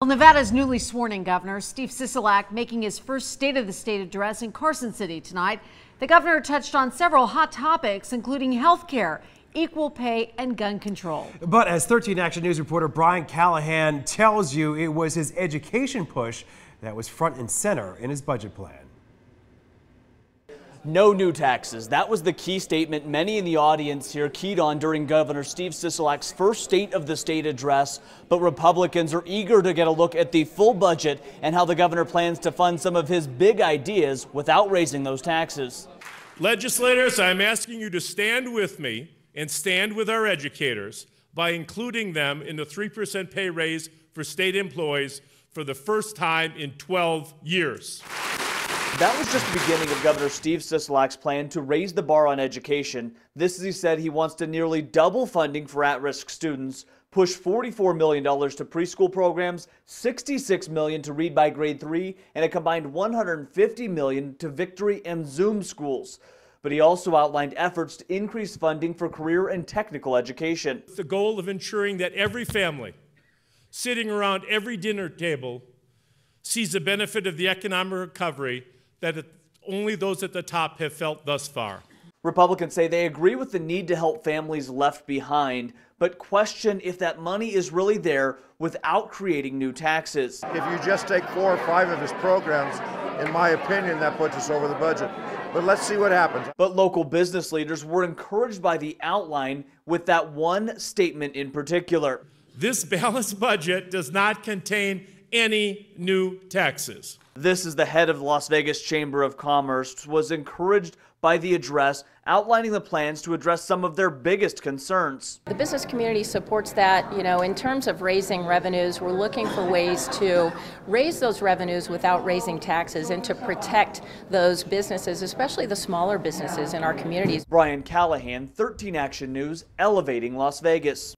Well, Nevada's newly sworn-in governor, Steve Sisolak, making his first State of the State address in Carson City tonight. The governor touched on several hot topics, including health care, equal pay, and gun control. But as 13 Action News reporter Brian Callahan tells you, it was his education push that was front and center in his budget plan. No new taxes. That was the key statement many in the audience here keyed on during Governor Steve Sisolak's first State of the State address. But Republicans are eager to get a look at the full budget and how the governor plans to fund some of his big ideas without raising those taxes. Legislators, I'm asking you to stand with me and stand with our educators by including them in the 3% pay raise for state employees for the first time in 12 years. That was just the beginning of Governor Steve Sisolak's plan to raise the bar on education. This, as he said, he wants to nearly double funding for at-risk students, push $44 million to preschool programs, $66 million to Read by Grade 3, and a combined $150 million to Victory and Zoom schools. But he also outlined efforts to increase funding for career and technical education. The goal of ensuring that every family sitting around every dinner table sees the benefit of the economic recovery that only those at the top have felt thus far. Republicans say they agree with the need to help families left behind, but question if that money is really there without creating new taxes. If you just take 4 or 5 of his programs, in my opinion, that puts us over the budget. But let's see what happens. But local business leaders were encouraged by the outline with that one statement in particular. This balanced budget does not contain any new taxes. This is the head of the Las Vegas Chamber of Commerce, was encouraged by the address, outlining the plans to address some of their biggest concerns. The business community supports that. In terms of raising revenues, we're looking for ways to raise those revenues without raising taxes and to protect those businesses, especially the smaller businesses in our communities. Brian Callahan, 13 Action News, elevating Las Vegas.